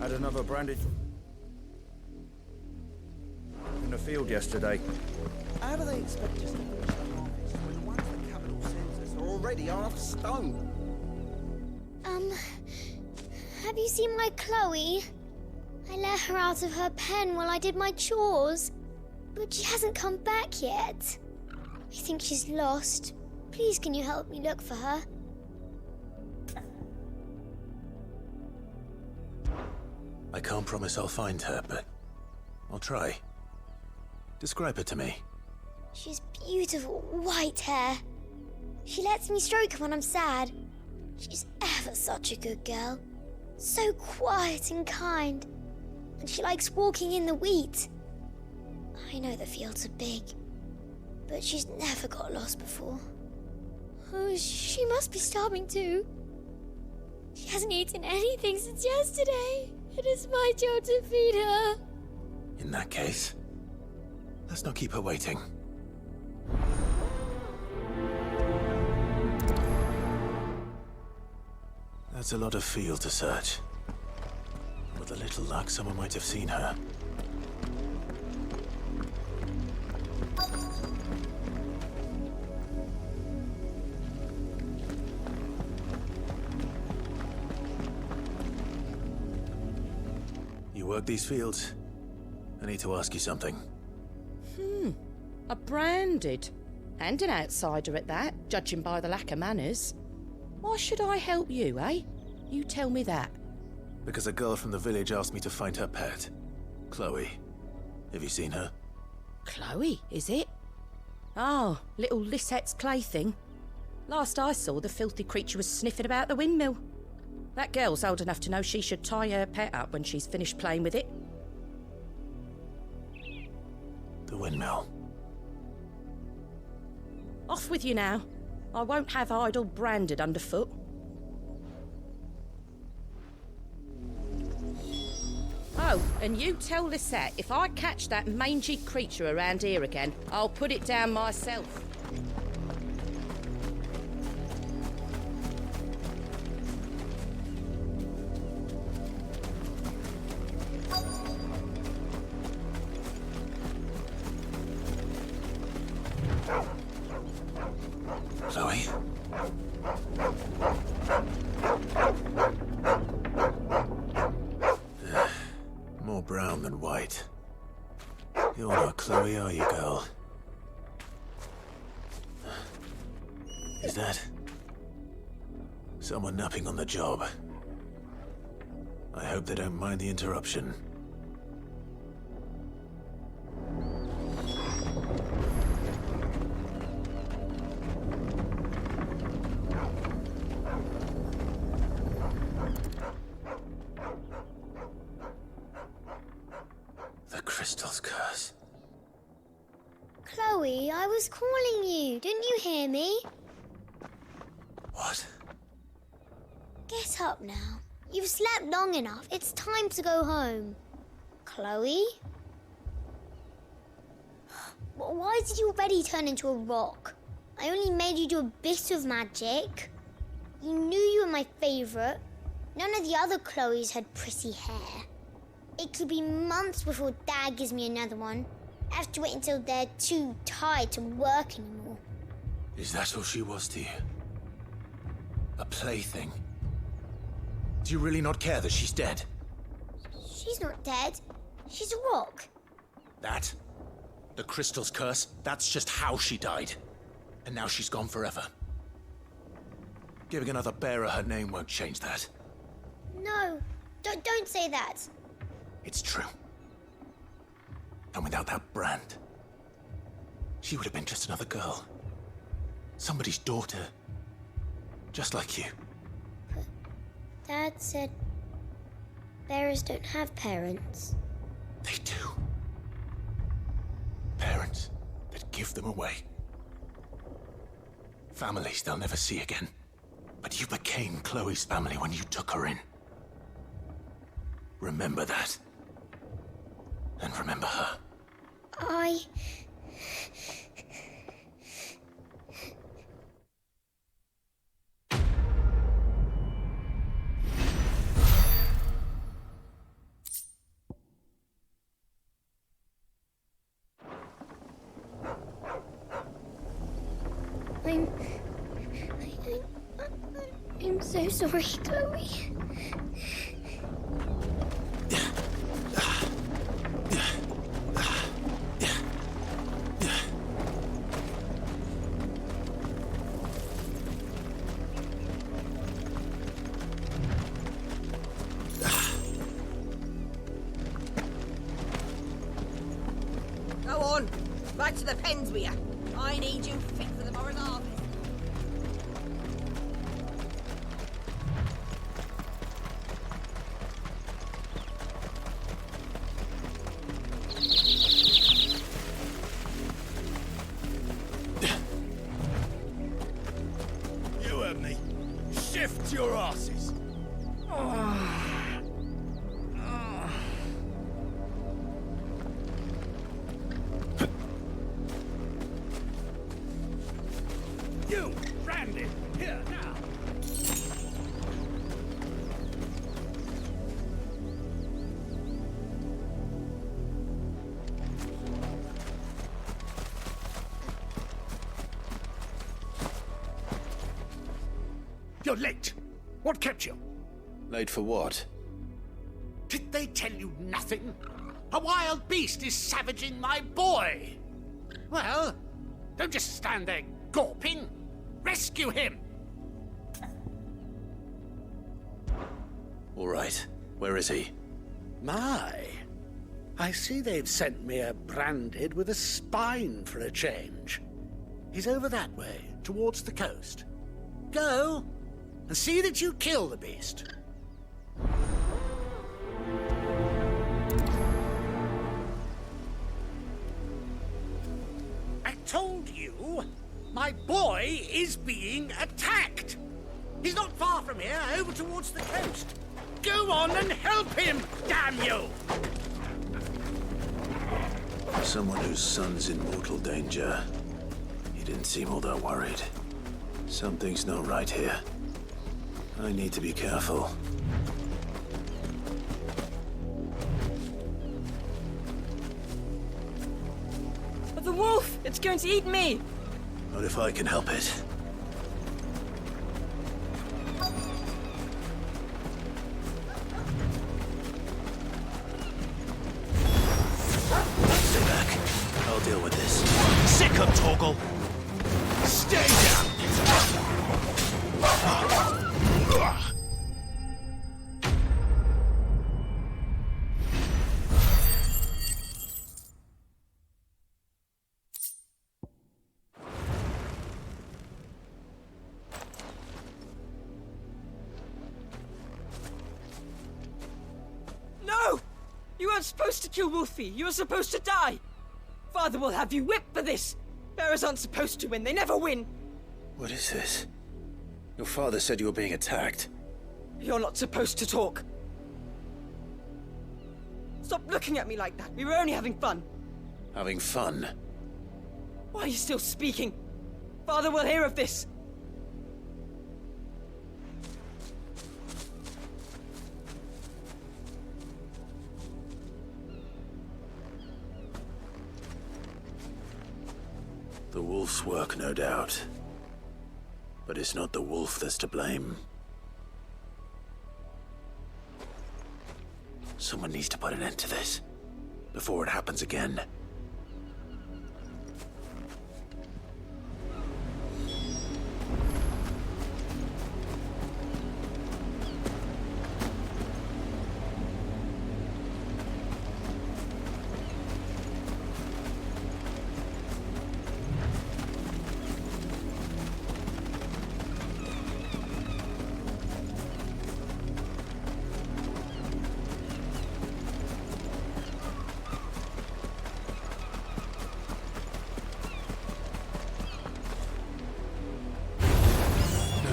Had another branded in the field yesterday. How do they expect us to finish the harvest when the ones the capital sends us are already half stone? Have you seen my Chloe? I let her out of her pen while I did my chores, but she hasn't come back yet. I think she's lost. Please, can you help me look for her? I can't promise I'll find her, but I'll try. Describe her to me. She's beautiful white hair. She lets me stroke her when I'm sad. She's ever such a good girl. So quiet and kind. And she likes walking in the wheat. I know the fields are big, but she's never got lost before. Oh, she must be starving too. She hasn't eaten anything since yesterday. It is my job to feed her. In that case, let's not keep her waiting. That's a lot of field to search. With a little luck, someone might have seen her. You work these fields? I need to ask you something. A branded. And an outsider at that, judging by the lack of manners. Why should I help you, eh? You tell me that. Because a girl from the village asked me to find her pet. Chloe. Have you seen her? Chloe, is it? Oh, little Lisette's plaything. Last I saw, the filthy creature was sniffing about the windmill. That girl's old enough to know she should tie her pet up when she's finished playing with it. The windmill. Off with you now. I won't have idle branded underfoot. Oh, and you tell Lisette, if I catch that mangy creature around here again, I'll put it down myself. Chloe? More brown than white. You're not Chloe, are you, girl? Is that someone napping on the job? I hope they don't mind the interruption. The crystal's curse. Chloe, I was calling you. Didn't you hear me? What? Get up now. You've slept long enough. It's time to go home. Chloe? Why did you already turn into a rock? I only made you do a bit of magic. You knew you were my favourite. None of the other Chloes had pretty hair. It could be months before Dad gives me another one. I have to wait until they're too tired to work anymore. Is that all she was to you? A plaything? Do you really not care that she's dead? She's not dead. She's a rock. That? The crystal's curse? That's just how she died. And now she's gone forever. Giving another bearer her name won't change that. No, don't say that. It's true. And without that brand, she would have been just another girl. Somebody's daughter. Just like you. But Dad said bearers don't have parents. They do. Parents that give them away. Families they'll never see again. But you became Chloe's family when you took her in. Remember that. And remember her. I'm so sorry, Chloe. Go on, back to the pens with you. I need you fit for the morrow's harvest. You heard me. Shift your asses. You, Randy, here now. You're late. What kept you? Late for what? Did they tell you nothing? A wild beast is savaging my boy. Well, don't just stand there gawping. Rescue him. All right. Where is he? My. I see they've sent me a branded with a spine for a change. He's over that way, towards the coast. Go and see that you kill the beast. I told you, my boy is being attacked. He's not far from here, over towards the coast. Go on and help him, damn you! Someone whose son's in mortal danger. He didn't seem all that worried. Something's not right here. I need to be careful. The wolf! It's going to eat me! What if I can help it? Stay back. I'll deal with this. Sick of Torgal! Stay down! No! You weren't supposed to kill Wolfie. You were supposed to die. Father will have you whipped for this. Bearers aren't supposed to win. They never win. What is this? Your father said you were being attacked. You're not supposed to talk. Stop looking at me like that. We were only having fun. Having fun? Why are you still speaking? Father will hear of this. The wolf's work, no doubt. But it's not the wolf that's to blame. Someone needs to put an end to this, before it happens again.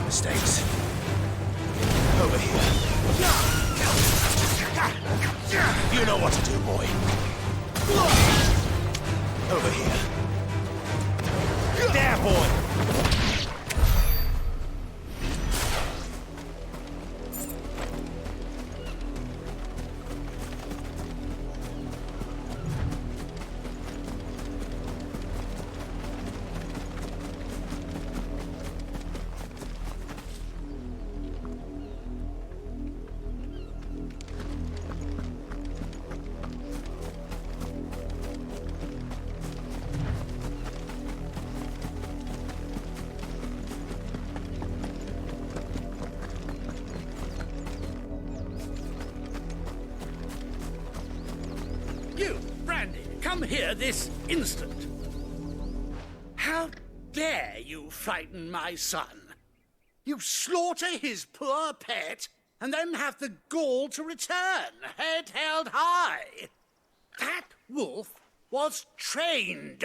Mistakes. Over here. You know what to do, boy. Over here. There, boy. Come here this instant. How dare you frighten my son? You slaughter his poor pet and then have the gall to return, head held high. That wolf was trained.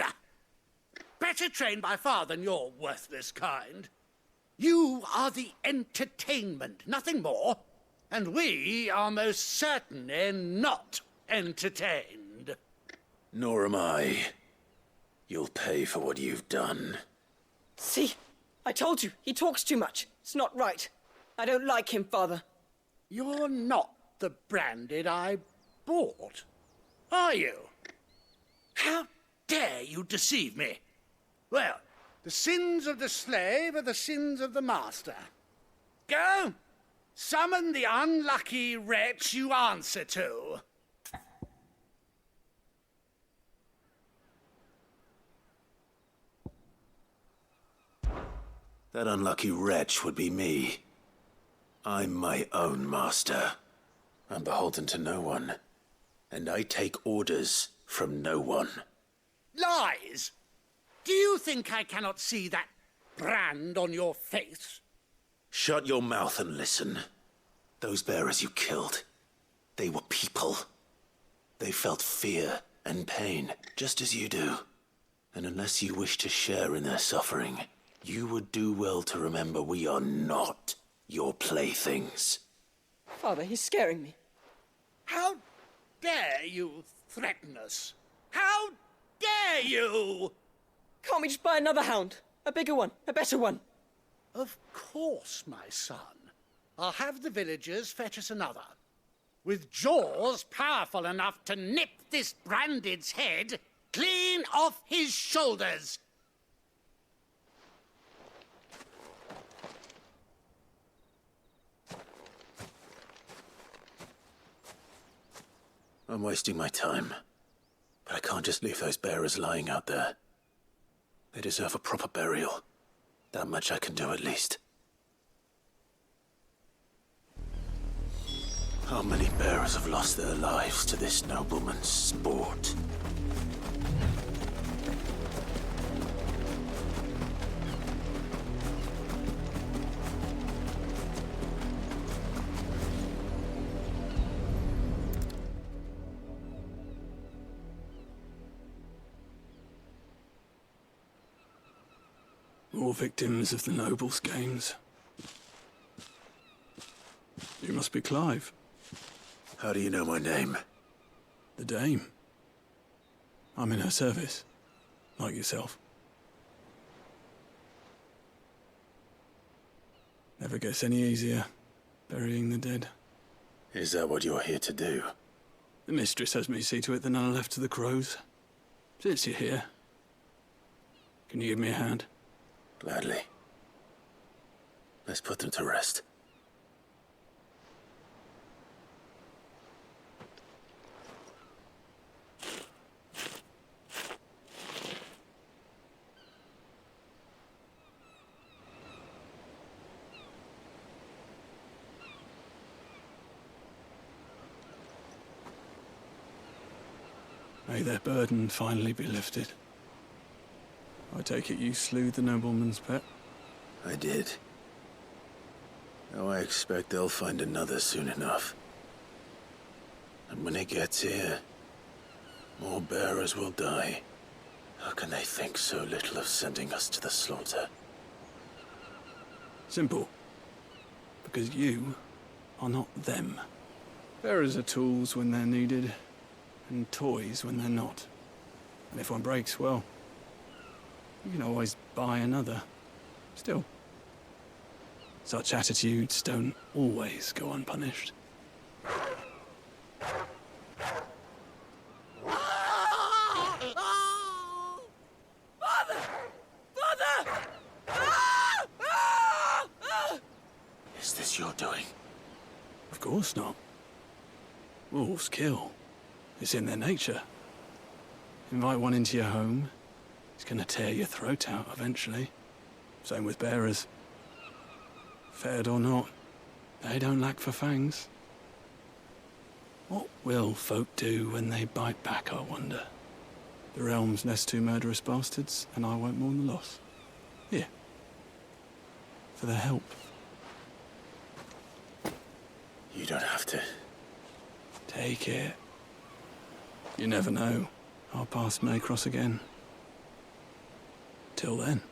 Better trained by far than your worthless kind. You are the entertainment, nothing more. And we are most certainly not entertained. Nor am I. You'll pay for what you've done. See? I told you, he talks too much. It's not right. I don't like him, Father. You're not the branded I bought, are you? How dare you deceive me? Well, the sins of the slave are the sins of the master. Go, summon the unlucky wretch you answer to. That unlucky wretch would be me. I'm my own master. I'm beholden to no one. And I take orders from no one. Lies! Do you think I cannot see that brand on your face? Shut your mouth and listen. Those bearers you killed, they were people. They felt fear and pain, just as you do. And unless you wish to share in their suffering, you would do well to remember we are not your playthings. Father, he's scaring me. How dare you threaten us? How dare you? Can't we just buy another hound? A bigger one, a better one. Of course, my son. I'll have the villagers fetch us another. With jaws powerful enough to nip this branded's head clean off his shoulders. I'm wasting my time. But I can't just leave those bearers lying out there. They deserve a proper burial. That much I can do at least. How many bearers have lost their lives to this nobleman's sport? More victims of the nobles' games. You must be Clive. How do you know my name? The Dame. I'm in her service, like yourself. Never gets any easier, burying the dead. Is that what you're here to do? The mistress has me see to it that none are left to the crows. Since you're here, can you give me a hand? Gladly. Let's put them to rest. May their burden finally be lifted. I take it you slew the nobleman's pet? I did. Now I expect they'll find another soon enough. And when it gets here, more bearers will die. How can they think so little of sending us to the slaughter? Simple. Because you are not them. Bearers are tools when they're needed, and toys when they're not. And if one breaks, well, you can always buy another. Still, such attitudes don't always go unpunished. Father! Father! Is this your doing? Of course not. Wolves kill. It's in their nature. Invite one into your home, it's gonna tear your throat out eventually. Same with bearers. Fed or not, they don't lack for fangs. What will folk do when they bite back, I wonder? The realm's less two murderous bastards, and I won't mourn the loss. Here. For their help. You don't have to. Take it. You never know. Our paths may cross again. Till then.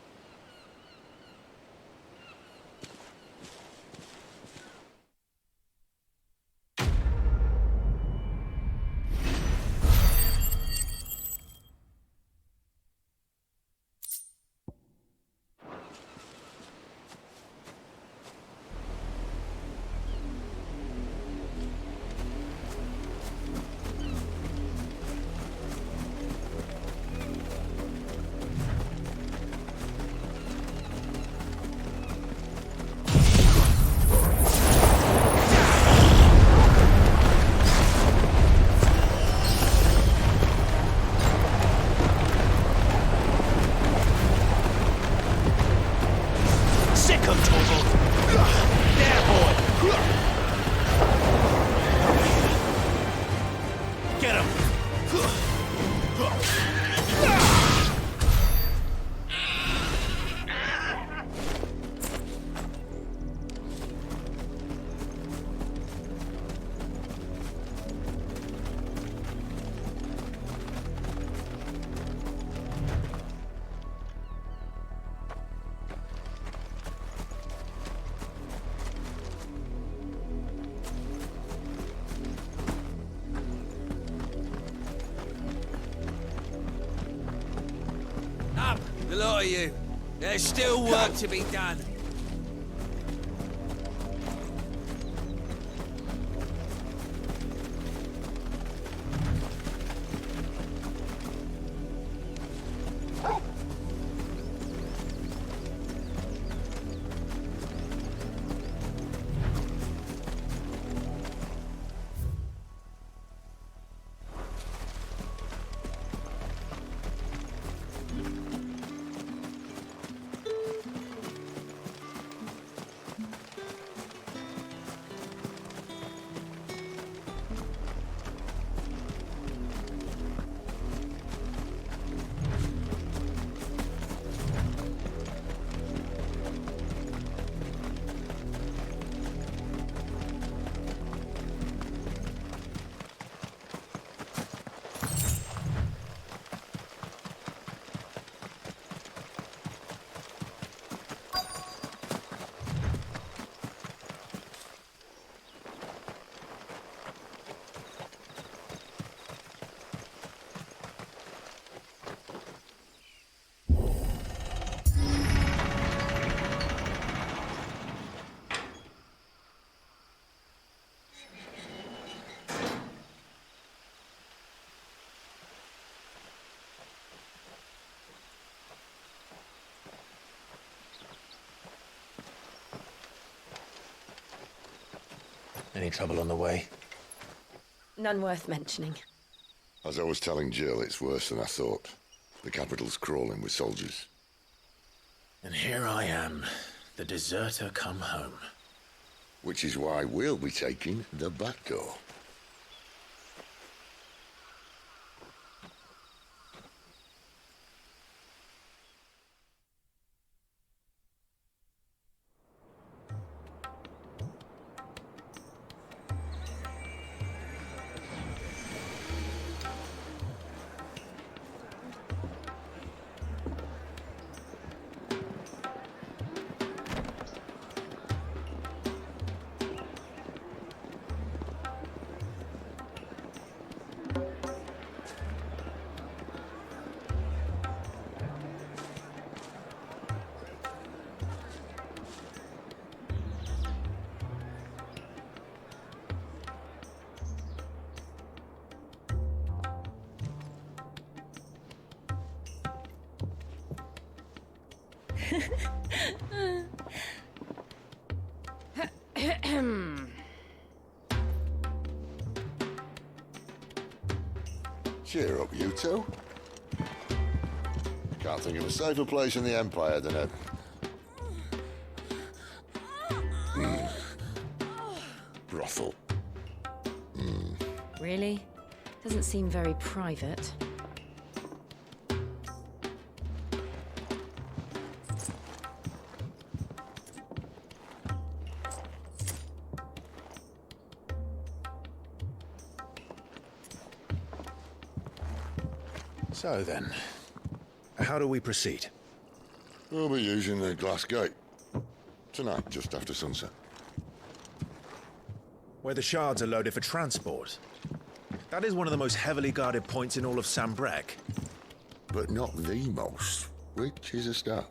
The lot of you. There's still work to be done. Any trouble on the way? None worth mentioning. As I was telling Jill, it's worse than I thought. The capital's crawling with soldiers. And here I am, the deserter come home. Which is why we'll be taking the back door. Cheer up, you two. Can't think of a safer place in the Empire than a... brothel. Really? Doesn't seem very private. So then, how do we proceed? We'll be using the glass gate. Tonight, just after sunset. Where the shards are loaded for transport. That is one of the most heavily guarded points in all of Sambrec. But not the most, which is a start.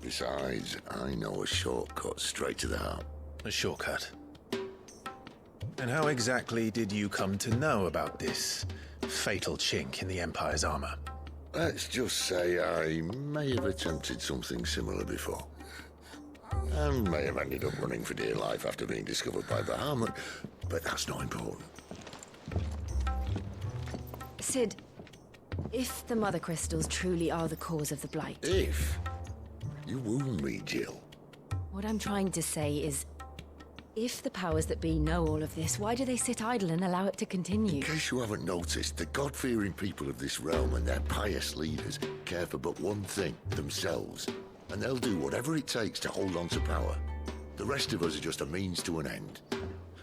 Besides, I know a shortcut straight to the heart. A shortcut. And how exactly did you come to know about this fatal chink in the Empire's armor? Let's just say I may have attempted something similar before. And may have ended up running for dear life after being discovered by Bahamut, but that's not important. Sid, if the Mother Crystals truly are the cause of the Blight... If? You wound me, Jill. What I'm trying to say is, if the powers that be know all of this, why do they sit idle and allow it to continue? In case you haven't noticed, the God-fearing people of this realm and their pious leaders care for but one thing, themselves. And they'll do whatever it takes to hold on to power. The rest of us are just a means to an end.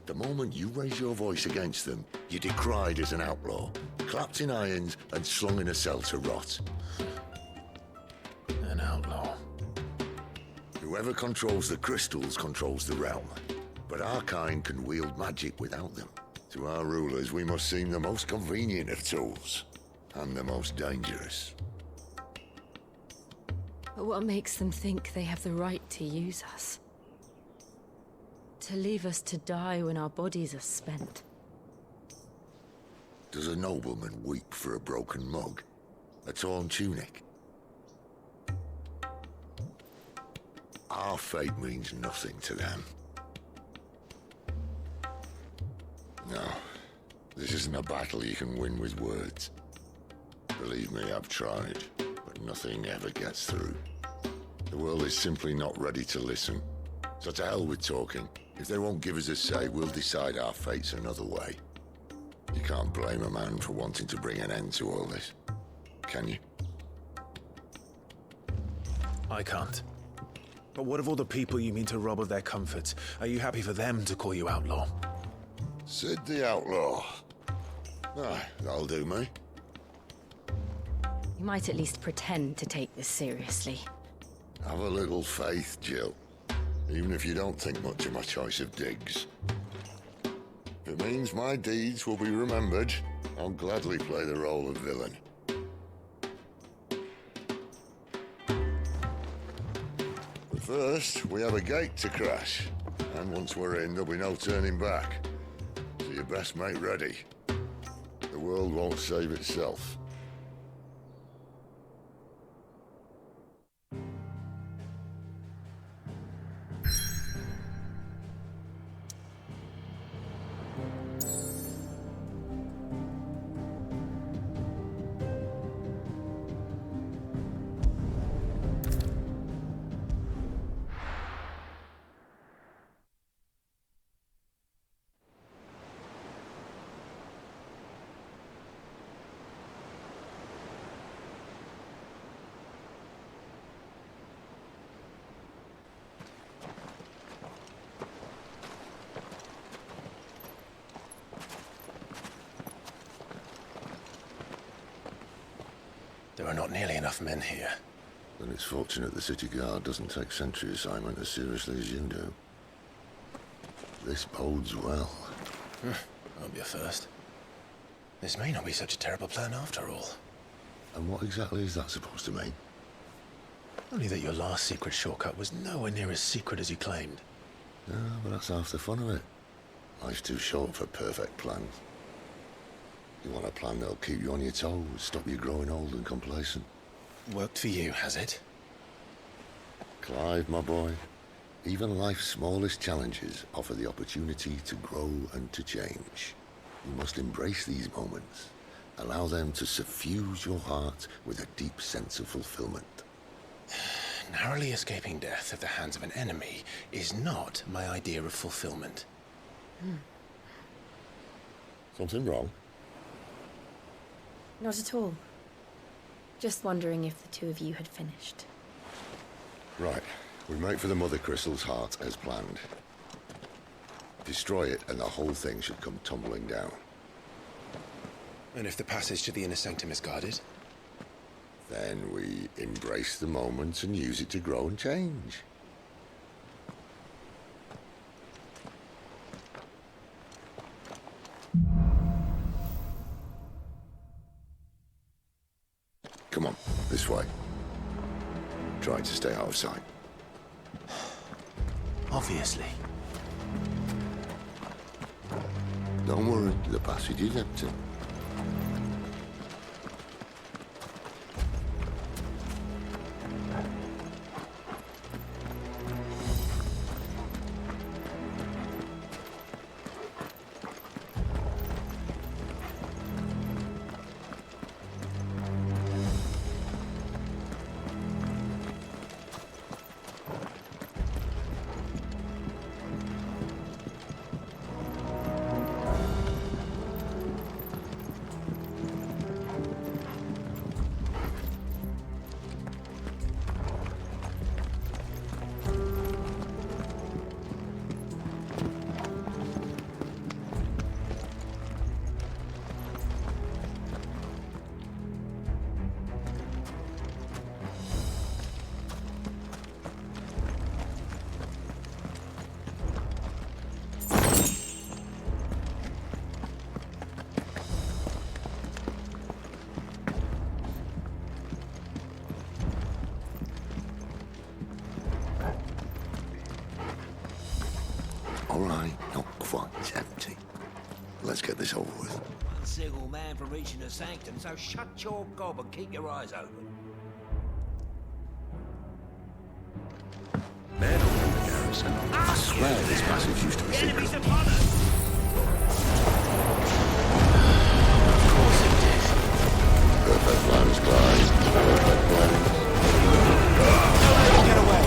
The moment you raise your voice against them, you're decried as an outlaw, clapped in irons and slung in a cell to rot. An outlaw. Whoever controls the crystals controls the realm. But our kind can wield magic without them. To our rulers, we must seem the most convenient of tools. And the most dangerous. But what makes them think they have the right to use us? To leave us to die when our bodies are spent? Does a nobleman weep for a broken mug? A torn tunic? Our fate means nothing to them. No, this isn't a battle you can win with words. Believe me, I've tried, but nothing ever gets through. The world is simply not ready to listen. So to hell with talking. If they won't give us a say, we'll decide our fates another way. You can't blame a man for wanting to bring an end to all this, can you? I can't. But what of all the people you mean to rob of their comforts? Are you happy for them to call you outlaw? Sid the Outlaw. Aye, that'll do me. You might at least pretend to take this seriously. Have a little faith, Jill. Even if you don't think much of my choice of digs. If it means my deeds will be remembered, I'll gladly play the role of villain. But first, we have a gate to crash. And once we're in, there'll be no turning back. So you best make ready. The world won't save itself. There are not nearly enough men here. Then it's fortunate the city guard doesn't take sentry assignment as seriously as you do. This bodes well. Won't be a first. This may not be such a terrible plan after all. And what exactly is that supposed to mean? Only that your last secret shortcut was nowhere near as secret as you claimed. Yeah, but that's half the fun of it. Life's too short for perfect plans. You want a plan that'll keep you on your toes, stop you growing old and complacent. Worked for you, has it? Clive, my boy, even life's smallest challenges offer the opportunity to grow and to change. You must embrace these moments. Allow them to suffuse your heart with a deep sense of fulfillment. Narrowly escaping death at the hands of an enemy is not my idea of fulfillment. Something wrong? Not at all. Just wondering if the two of you had finished. Right. We make for the Mother Crystal's heart as planned. Destroy it and the whole thing should come tumbling down. And if the passage to the inner sanctum is guarded? Then we embrace the moment and use it to grow and change. Come on, this way. Trying to stay out of sight. Obviously. Don't worry, the passage is empty. Alright, not quite empty. Let's get this over with. One single man for reaching the sanctum, so shut your gob and keep your eyes open. Man over in the garrison. I swear this passage used to be secret. Enemies upon us! Of course it did. Perfect plans, Clyde. Perfect plans. Get away!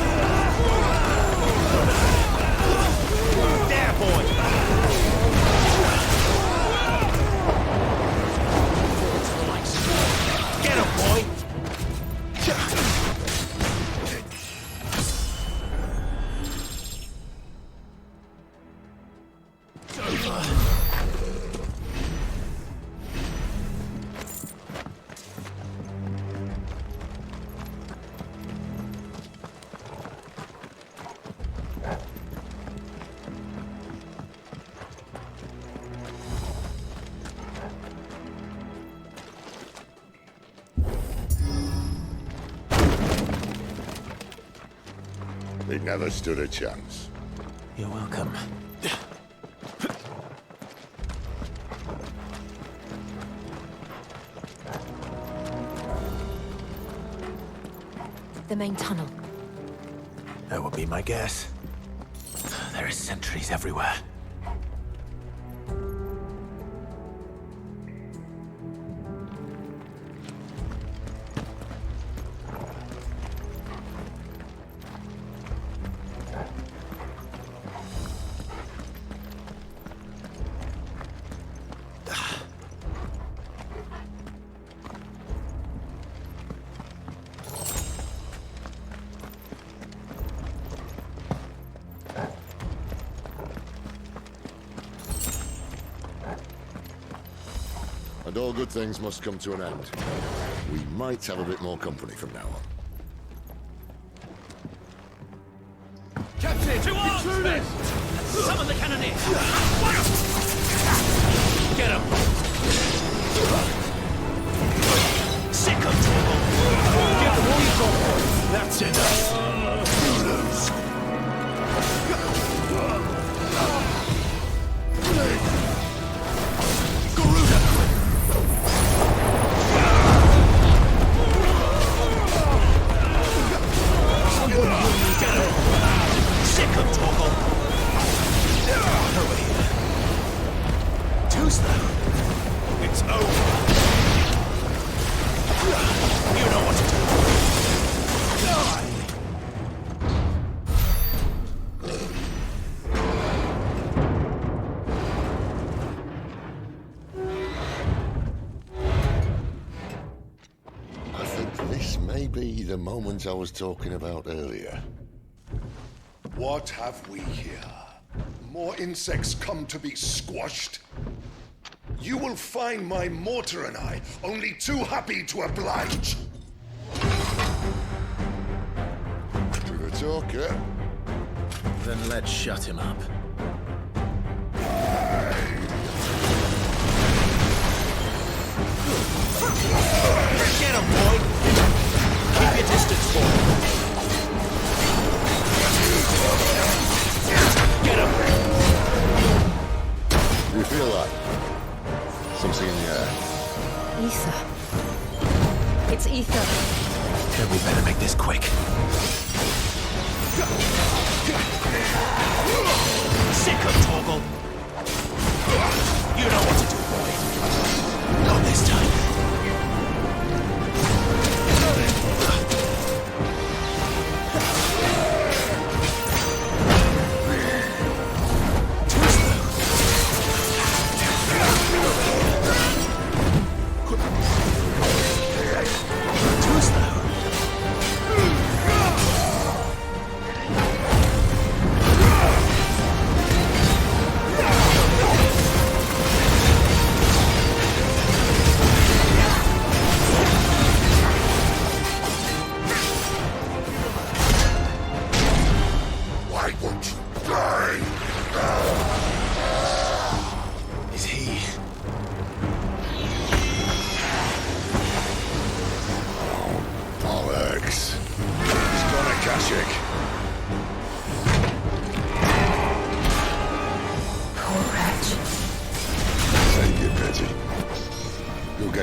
There, boy! Get him, boy! They never stood a chance. You're welcome. The main tunnel. That would be my guess. There are sentries everywhere. And all good things must come to an end. We might have a bit more company from now on. Captain! To arms! Summon the cannoneers! Get him! Sick of trouble! Get them all you got! That's enough! Sick of trouble! Hurry! Too slow! It's over! You know what to do! Die! I think this may be the moment I was talking about earlier. What have we here? More insects come to be squashed? You will find my mortar and I only too happy to oblige. To the talker. Then let's shut him up. Get him, boy! Keep your distance, boy! Get him! You feel that? Something in the air. Ether. It's ether. Then we better make this quick. Sick of Torgal! You know what to do, boy. Not this time.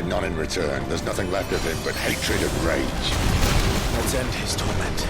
None in return. There's nothing left of him but hatred and rage. Let's end his torment.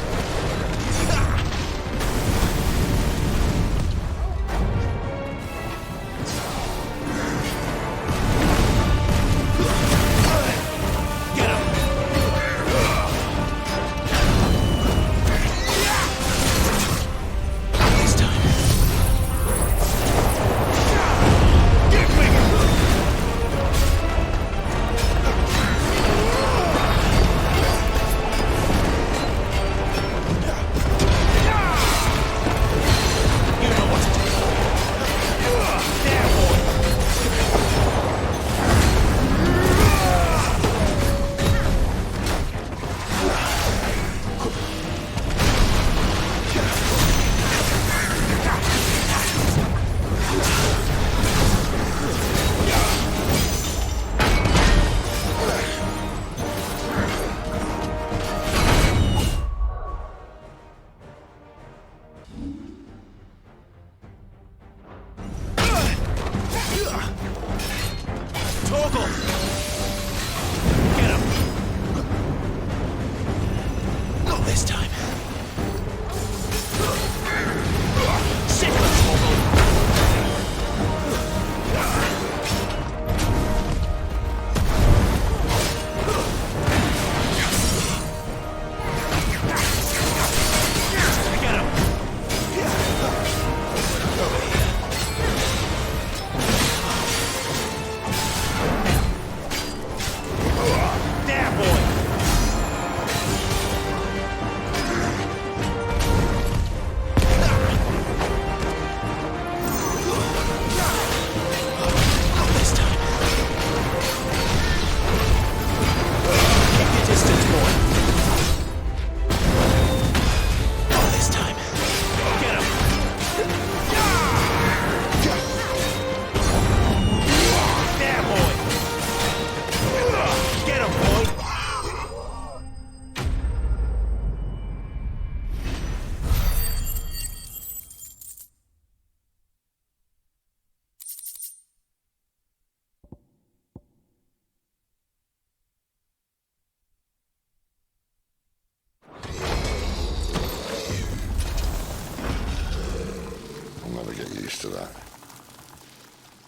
To that.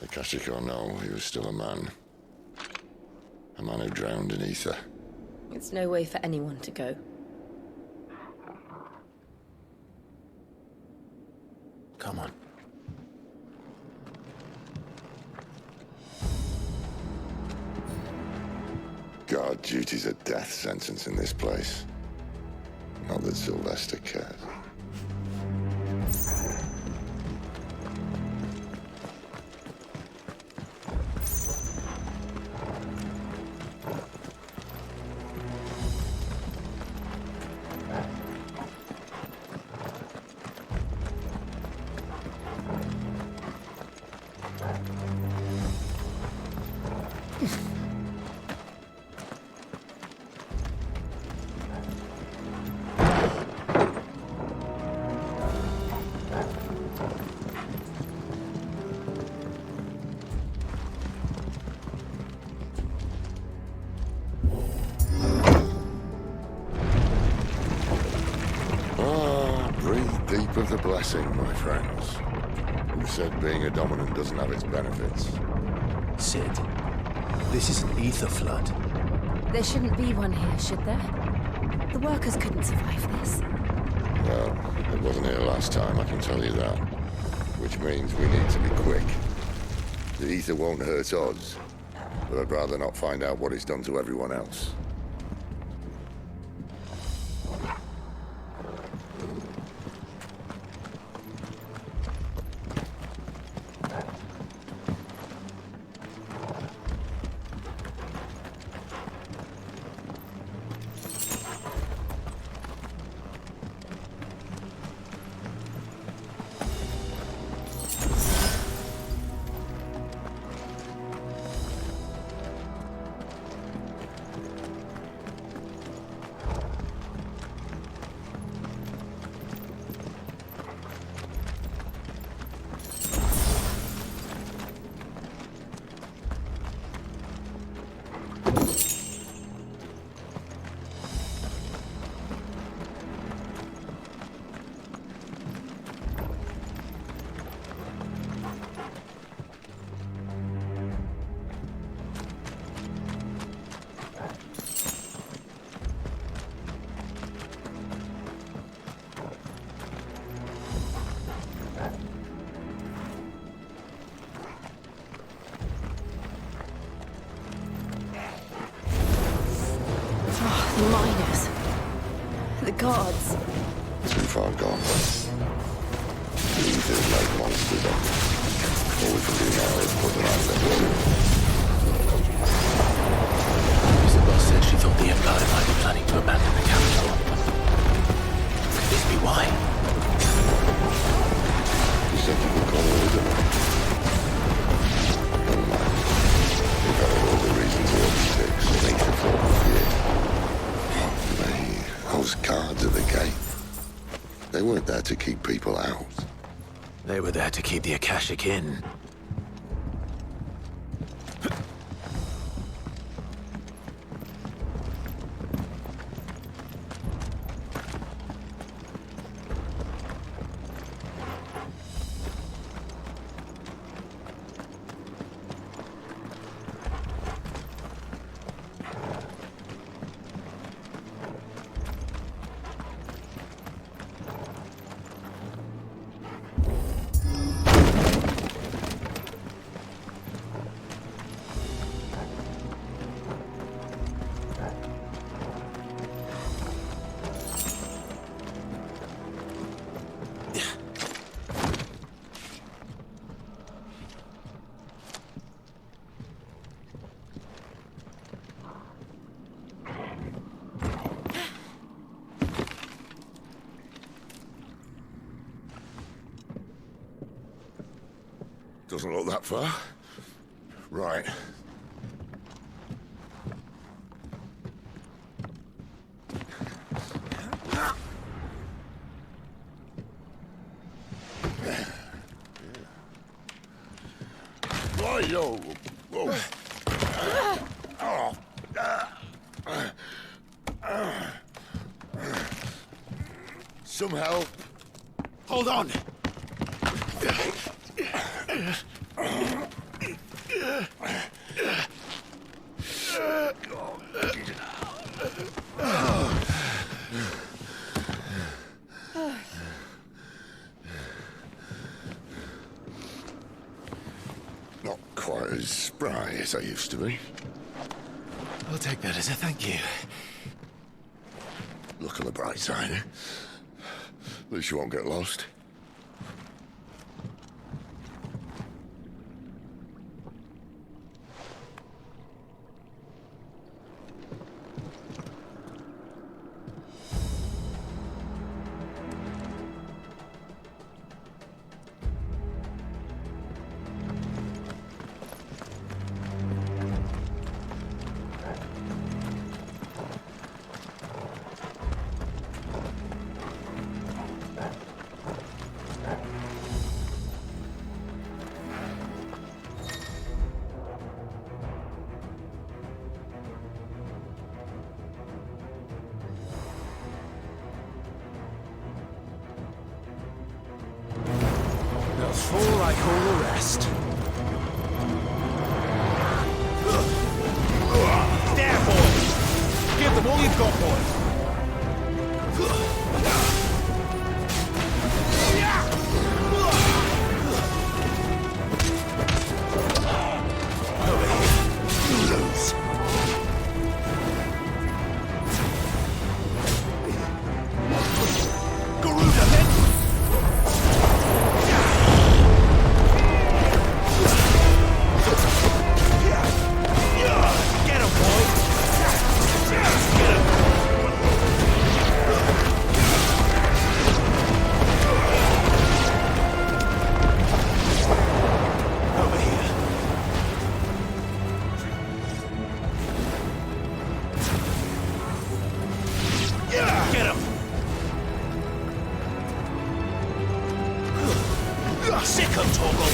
Akashic or no, he was still a man. A man who drowned in ether. It's no way for anyone to go. Come on. God, duty's a death sentence in this place. Not that Sylvester cares. deep of the blessing, my friends. Who said being a dominant doesn't have its benefits? Sid, this is an ether flood. There shouldn't be one here, should there? The workers couldn't survive this. Well, it wasn't here last time, I can tell you that. Which means we need to be quick. The ether won't hurt us, but I'd rather not find out what it's done to everyone else. The miners. The gods. Too far gone. The ether's like monsters up. All we can do now is put them out of their way. Mr. Boss said she thought the Empire might be planning to abandon the capital. Could this be why? She said you could call her a demon. Never mind. We've had all the reasons to overtake, so they should fall here. Those guards at the gate. They weren't there to keep people out. They were there to keep the Akashic in. Doesn't look that far. Right. Why-yo! Whoa! Some help. Hold on! Not quite as spry as I used to be. I'll take that as a thank you. Look on the bright side, eh? At least you won't get lost. before I call the rest. There, boys! Give them all you've got, boys! Over here. Lose. Garuda, men! Get him, boy! Get him! Over here. Get him! Sick him, Torgal!